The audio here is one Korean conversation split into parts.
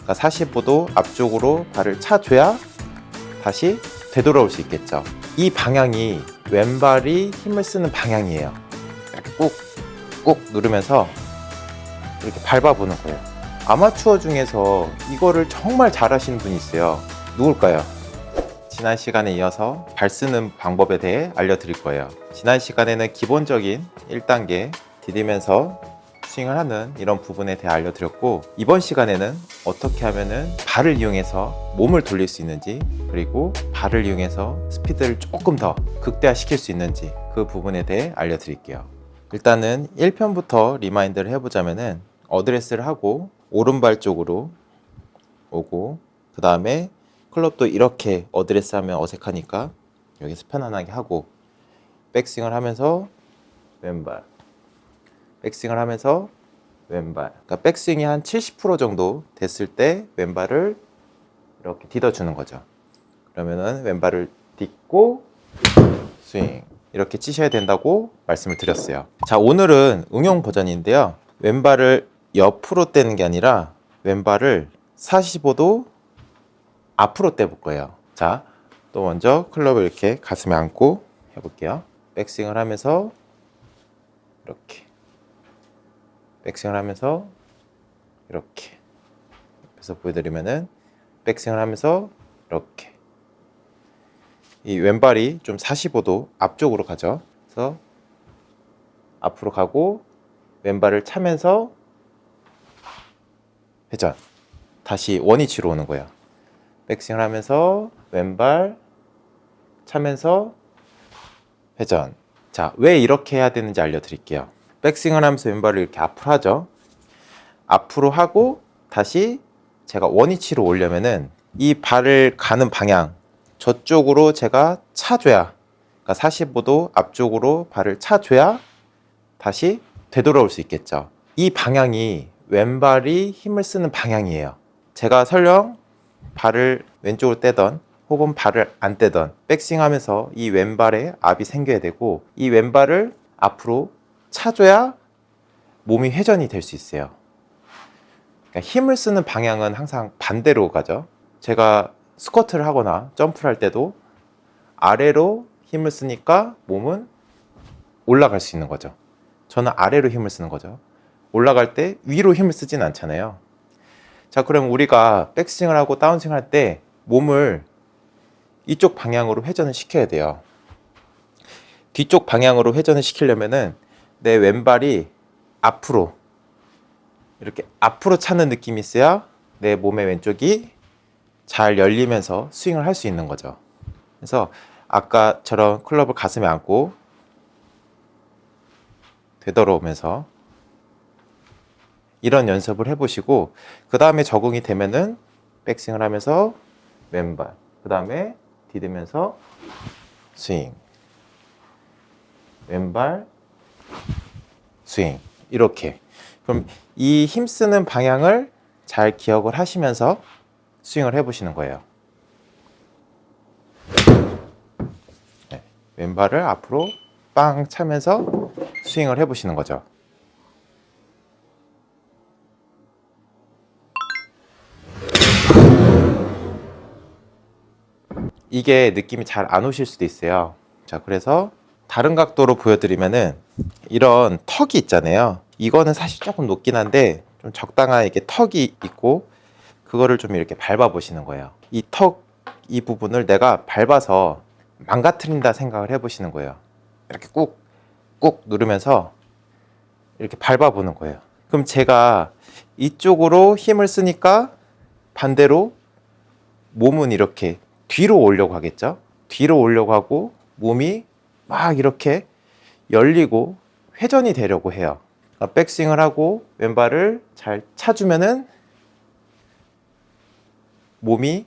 그러니까 45도 앞쪽으로 발을 차줘야 다시 되돌아올 수 있겠죠. 이 방향이 왼발이 힘을 쓰는 방향이에요. 이렇게 꾹꾹 누르면서 이렇게 밟아보는 거예요. 아마추어 중에서 이거를 정말 잘하시는 분이 있어요. 누굴까요? 지난 시간에 이어서 발 쓰는 방법에 대해 알려드릴 거예요. 지난 시간에는 기본적인 1단계 디디면서 스윙을 하는 이런 부분에 대해 알려드렸고, 이번 시간에는 어떻게 하면은 발을 이용해서 몸을 돌릴 수 있는지, 그리고 발을 이용해서 스피드를 조금 더 극대화시킬 수 있는지 그 부분에 대해 알려드릴게요. 일단은 1편부터 리마인드를 해보자면은 어드레스를 하고 오른발 쪽으로 오고, 그 다음에 클럽도 이렇게 어드레스 하면 어색하니까 여기서 편안하게 하고, 백스윙을 하면서 왼발, 백스윙을 하면서 왼발. 그러니까 백스윙이 한 70% 정도 됐을 때 왼발을 이렇게 디뎌주는 거죠. 그러면은 왼발을 딛고 스윙, 이렇게 치셔야 된다고 말씀을 드렸어요. 자, 오늘은 응용 버전인데요. 왼발을 옆으로 떼는 게 아니라 왼발을 45도 앞으로 떼볼 거예요. 자, 또 먼저 클럽을 이렇게 가슴에 안고 해볼게요. 백스윙을 하면서 이렇게, 백스윙을 하면서 이렇게, 옆에서 보여드리면은 백스윙을 하면서 이렇게, 이 왼발이 좀 45도 앞쪽으로 가죠. 그래서 앞으로 가고 왼발을 차면서 회전, 다시 원위치로 오는 거예요. 백스윙을 하면서 왼발 차면서 회전. 자, 왜 이렇게 해야 되는지 알려드릴게요. 백스윙을 하면서 왼발을 이렇게 앞으로 하죠. 앞으로 하고 다시 제가 원위치로 오려면은 이 발을 가는 방향, 저쪽으로 제가 차줘야, 그러니까 45도 앞쪽으로 발을 차줘야 다시 되돌아올 수 있겠죠. 이 방향이 왼발이 힘을 쓰는 방향이에요. 제가 설령 발을 왼쪽으로 떼던 혹은 발을 안 떼던 백스윙 하면서 이 왼발에 압이 생겨야 되고, 이 왼발을 앞으로 차줘야 몸이 회전이 될 수 있어요. 그러니까 힘을 쓰는 방향은 항상 반대로 가죠. 제가 스쿼트를 하거나 점프를 할 때도 아래로 힘을 쓰니까 몸은 올라갈 수 있는 거죠. 저는 아래로 힘을 쓰는 거죠. 올라갈 때 위로 힘을 쓰진 않잖아요. 자, 그럼 우리가 백스윙을 하고 다운스윙 할 때 몸을 이쪽 방향으로 회전을 시켜야 돼요. 뒤쪽 방향으로 회전을 시키려면은 내 왼발이 앞으로, 이렇게 앞으로 차는 느낌이 있어야 내 몸의 왼쪽이 잘 열리면서 스윙을 할 수 있는 거죠. 그래서 아까처럼 클럽을 가슴에 안고 되돌아오면서 이런 연습을 해보시고, 그 다음에 적응이 되면은 백스윙을 하면서 왼발, 그 다음에 디디면서 스윙, 왼발 스윙, 이렇게. 그럼 이 힘쓰는 방향을 잘 기억을 하시면서 스윙을 해보시는 거예요. 네, 왼발을 앞으로 빵 차면서 스윙을 해보시는 거죠. 이게 느낌이 잘 안 오실 수도 있어요. 자, 그래서 다른 각도로 보여드리면은 이런 턱이 있잖아요. 이거는 사실 조금 높긴 한데 좀 적당한 이렇게 턱이 있고, 그거를 좀 이렇게 밟아 보시는 거예요. 이 턱, 이 부분을 내가 밟아서 망가뜨린다 생각을 해 보시는 거예요. 이렇게 꾹꾹 누르면서 이렇게 밟아 보는 거예요. 그럼 제가 이쪽으로 힘을 쓰니까 반대로 몸은 이렇게 뒤로 오려고 하겠죠. 뒤로 오려고 하고 몸이 막 이렇게 열리고 회전이 되려고 해요. 그러니까 백스윙을 하고 왼발을 잘 차주면은 몸이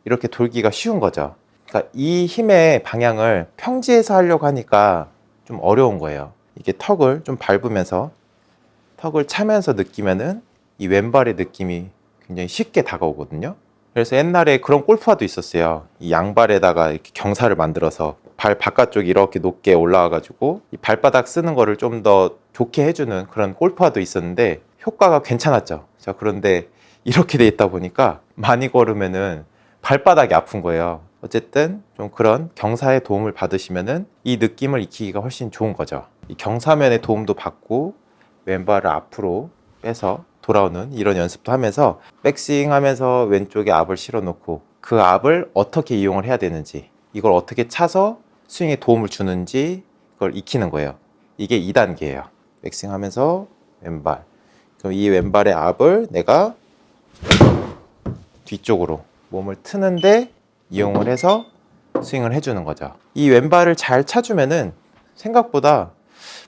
이렇게 돌기가 쉬운 거죠. 그러니까 이 힘의 방향을 평지에서 하려고 하니까 좀 어려운 거예요. 이게 턱을 좀 밟으면서 턱을 차면서 느끼면은 이 왼발의 느낌이 굉장히 쉽게 다가오거든요. 그래서 옛날에 그런 골프화도 있었어요. 이 양발에다가 이렇게 경사를 만들어서 발 바깥쪽이 이렇게 높게 올라와 가지고 이 발바닥 쓰는 거를 좀 더 좋게 해주는 그런 골프화도 있었는데 효과가 괜찮았죠. 자, 그런데 이렇게 돼 있다 보니까 많이 걸으면은 발바닥이 아픈 거예요. 어쨌든 좀 그런 경사의 도움을 받으시면은 이 느낌을 익히기가 훨씬 좋은 거죠. 이 경사면의 도움도 받고 왼발을 앞으로 빼서 돌아오는 이런 연습도 하면서 백스윙 하면서 왼쪽에 앞을 실어 놓고 그 앞을 어떻게 이용을 해야 되는지, 이걸 어떻게 차서 스윙에 도움을 주는지 그걸 익히는 거예요. 이게 2단계예요. 백스윙 하면서 왼발, 그럼 이 왼발의 앞을 내가 뒤쪽으로 몸을 트는데 이용을 해서 스윙을 해주는 거죠. 이 왼발을 잘 차주면은 생각보다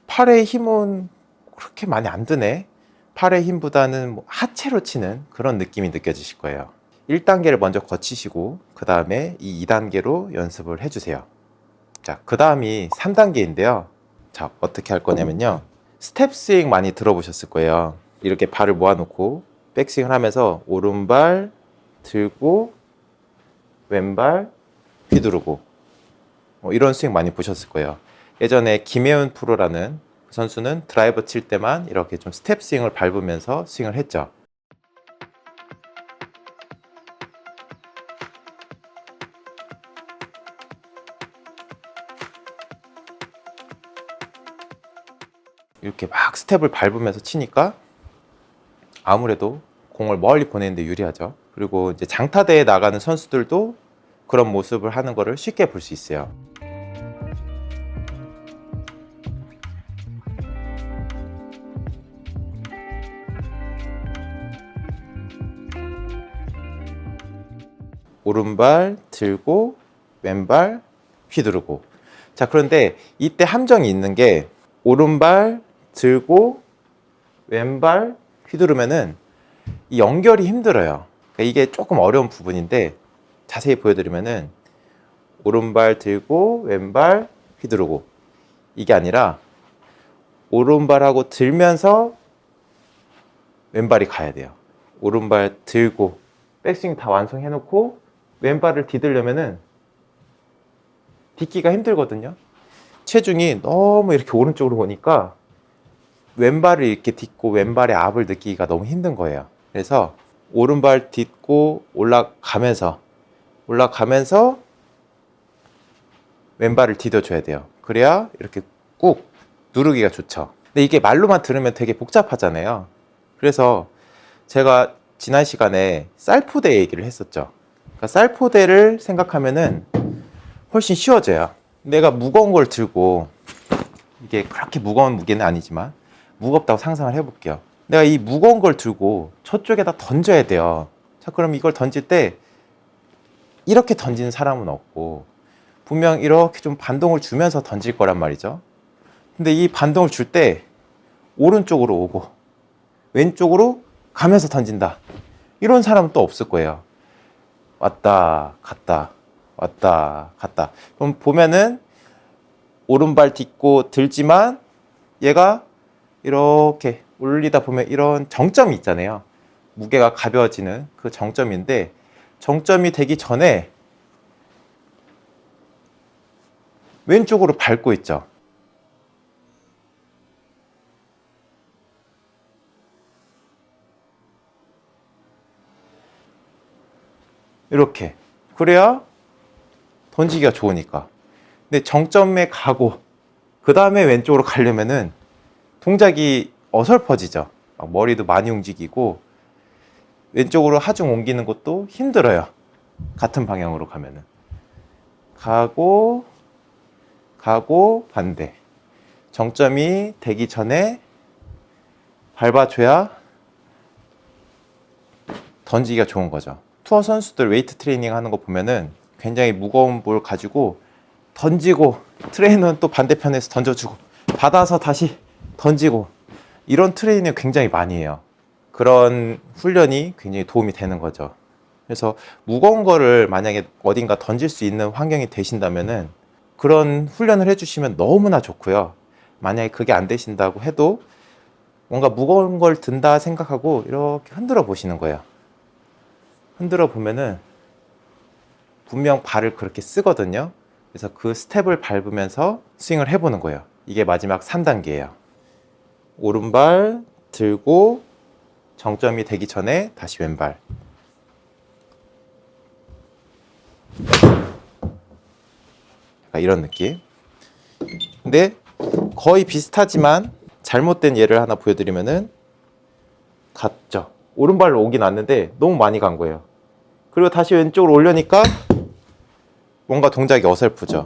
팔의 힘은 그렇게 많이 안 드네. 팔의 힘보다는 뭐 하체로 치는 그런 느낌이 느껴지실 거예요. 1단계를 먼저 거치시고 그 다음에 이 2단계로 연습을 해주세요. 자, 그 다음이 3단계인데요. 자, 어떻게 할 거냐면요. 스텝 스윙 많이 들어보셨을 거예요. 이렇게 발을 모아놓고 백스윙을 하면서 오른발 들고 왼발 휘두르고 이런 스윙 많이 보셨을 거예요. 예전에 김혜훈 프로라는 선수는 드라이버 칠 때만 이렇게 좀 스텝 스윙을 밟으면서 스윙을 했죠. 이렇게 막 스텝을 밟으면서 치니까 아무래도 공을 멀리 보내는데 유리하죠. 그리고 이제 장타대에 나가는 선수들도 그런 모습을 하는 거를 쉽게 볼 수 있어요. 오른발 들고 왼발 휘두르고. 자, 그런데 이때 함정이 있는 게 오른발 들고 왼발 휘두르면은 이 연결이 힘들어요. 그러니까 이게 조금 어려운 부분인데 자세히 보여드리면은 오른발 들고 왼발 휘두르고, 이게 아니라 오른발하고 들면서 왼발이 가야 돼요. 오른발 들고 백스윙 다 완성해 놓고 왼발을 디들려면은 딛기가 힘들거든요. 체중이 너무 이렇게 오른쪽으로 보니까 왼발을 이렇게 딛고 왼발의 압을 느끼기가 너무 힘든 거예요. 그래서 오른발 딛고 올라가면서 왼발을 디뎌줘야 돼요. 그래야 이렇게 꾹 누르기가 좋죠. 근데 이게 말로만 들으면 되게 복잡하잖아요. 그래서 제가 지난 시간에 쌀포대 얘기를 했었죠. 그러니까 쌀포대를 생각하면은 훨씬 쉬워져요. 내가 무거운 걸 들고, 이게 그렇게 무거운 무게는 아니지만 무겁다고 상상을 해볼게요. 내가 이 무거운 걸 들고 저쪽에다 던져야 돼요. 자, 그럼 이걸 던질 때 이렇게 던지는 사람은 없고 분명 이렇게 좀 반동을 주면서 던질 거란 말이죠. 근데 이 반동을 줄 때 오른쪽으로 오고 왼쪽으로 가면서 던진다, 이런 사람은 또 없을 거예요. 왔다 갔다 왔다 갔다. 그럼 보면은 오른발 딛고 들지만 얘가 이렇게 올리다 보면 이런 정점이 있잖아요. 무게가 가벼워지는 그 정점인데, 정점이 되기 전에 왼쪽으로 밟고 있죠. 이렇게. 그래야 던지기가 좋으니까. 근데 정점에 가고 그 다음에 왼쪽으로 가려면은 동작이 어설퍼지죠. 막 머리도 많이 움직이고 왼쪽으로 하중 옮기는 것도 힘들어요. 같은 방향으로 가면은. 가고 반대. 정점이 되기 전에 밟아줘야 던지기가 좋은 거죠. 투어 선수들 웨이트 트레이닝 하는 거 보면은 굉장히 무거운 볼 가지고 던지고 트레이너는 또 반대편에서 던져주고 받아서 다시 던지고, 이런 트레이닝을 굉장히 많이 해요. 그런 훈련이 굉장히 도움이 되는 거죠. 그래서 무거운 거를 만약에 어딘가 던질 수 있는 환경이 되신다면은 그런 훈련을 해주시면 너무나 좋고요. 만약에 그게 안 되신다고 해도 뭔가 무거운 걸 든다 생각하고 이렇게 흔들어 보시는 거예요. 흔들어 보면은 분명 발을 그렇게 쓰거든요. 그래서 그 스텝을 밟으면서 스윙을 해보는 거예요. 이게 마지막 3단계예요. 오른발 들고 정점이 되기 전에 다시 왼발. 이런 느낌. 근데 거의 비슷하지만 잘못된 예를 하나 보여드리면은 갔죠. 오른발로 오긴 왔는데 너무 많이 간 거예요. 그리고 다시 왼쪽으로 올려니까 뭔가 동작이 어설프죠.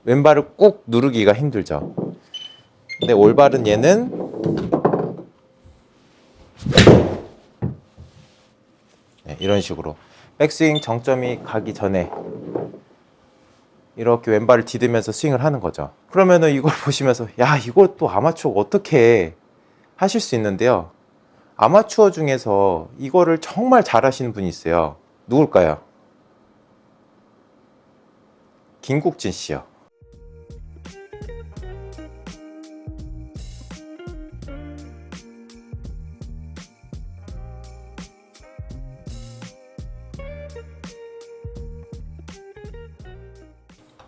왼발을 꾹 누르기가 힘들죠. 근데 올바른 예는 네, 이런 식으로 백스윙 정점이 가기 전에 이렇게 왼발을 디디면서 스윙을 하는 거죠. 그러면은 이걸 보시면서 야, 이걸 또 아마추어가 어떻게 해? 하실 수 있는데요. 아마추어 중에서 이거를 정말 잘하시는 분이 있어요. 누굴까요? 김국진 씨요.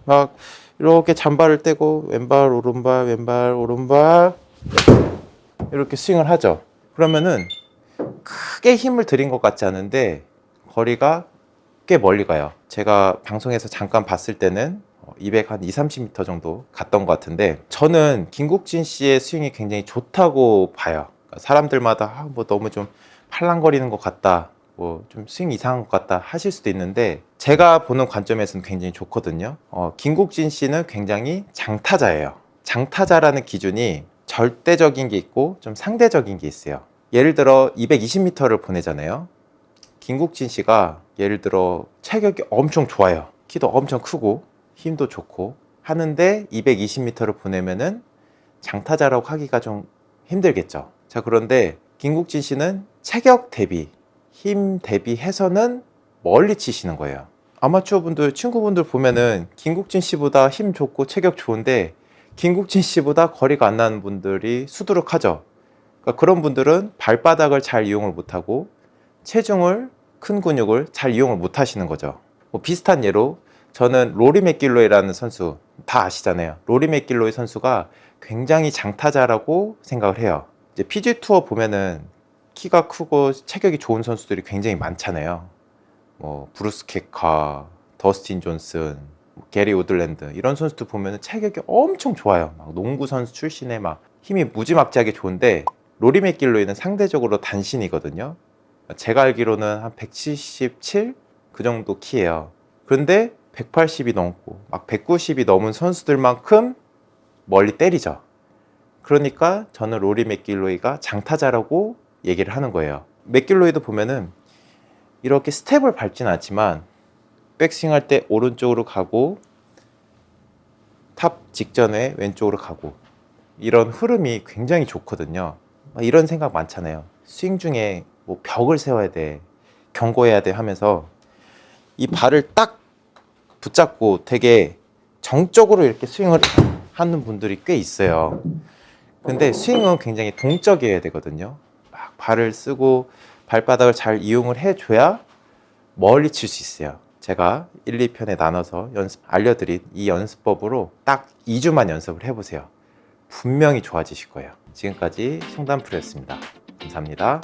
막 이렇게 잔발을 떼고 왼발 오른발 왼발 오른발 이렇게 스윙을 하죠. 그러면은 크게 힘을 들인 것 같지 않은데 거리가 꽤 멀리 가요. 제가 방송에서 잠깐 봤을 때는 200, 한 2, 30m 정도 갔던 것 같은데 저는 김국진 씨의 스윙이 굉장히 좋다고 봐요. 그러니까 사람들마다 뭐 너무 좀 팔랑거리는 것 같다, 뭐 좀 스윙 이상한 것 같다 하실 수도 있는데 제가 보는 관점에서는 굉장히 좋거든요. 김국진 씨는 굉장히 장타자예요. 장타자라는 기준이 절대적인 게 있고 좀 상대적인 게 있어요. 예를 들어 220m를 보내잖아요. 김국진 씨가 예를 들어 체격이 엄청 좋아요. 키도 엄청 크고 힘도 좋고 하는데 220m를 보내면은 장타자라고 하기가 좀 힘들겠죠. 자, 그런데 김국진 씨는 체격 대비, 힘 대비해서는 멀리 치시는 거예요. 아마추어 분들, 친구분들 보면은 김국진 씨보다 힘 좋고 체격 좋은데 김국진 씨보다 거리가 안 나는 분들이 수두룩하죠. 그러니까 그런 분들은 발바닥을 잘 이용을 못하고 체중을, 큰 근육을 잘 이용을 못 하시는 거죠. 뭐 비슷한 예로 저는 로리 맥길로이라는 선수 다 아시잖아요. 로리 맥길로이 선수가 굉장히 장타자라고 생각을 해요. 이제 PG 투어 보면은 키가 크고 체격이 좋은 선수들이 굉장히 많잖아요. 뭐 브루스 케카, 더스틴 존슨, 게리 오들랜드 이런 선수들 보면은 체격이 엄청 좋아요. 막 농구 선수 출신에 막 힘이 무지막지하게 좋은데 로리 맥길로이는 상대적으로 단신이거든요. 제가 알기로는 한 177? 그 정도 키예요. 그런데 180이 넘고 막 190이 넘은 선수들만큼 멀리 때리죠. 그러니까 저는 로리 맥길로이가 장타자라고 얘기를 하는 거예요. 맥길로이도 보면은 이렇게 스텝을 밟지는 않지만 백스윙 할 때 오른쪽으로 가고 탑 직전에 왼쪽으로 가고 이런 흐름이 굉장히 좋거든요. 이런 생각 많잖아요. 스윙 중에 뭐 벽을 세워야 돼, 경고해야 돼 하면서 이 발을 딱 붙잡고 되게 정적으로 이렇게 스윙을 하는 분들이 꽤 있어요. 근데 스윙은 굉장히 동적이어야 되거든요. 막 발을 쓰고 발바닥을 잘 이용을 해줘야 멀리 칠 수 있어요. 제가 1, 2편에 나눠서 알려드린 이 연습법으로 딱 2주만 연습을 해보세요. 분명히 좋아지실 거예요. 지금까지 송단프로였습니다. 감사합니다.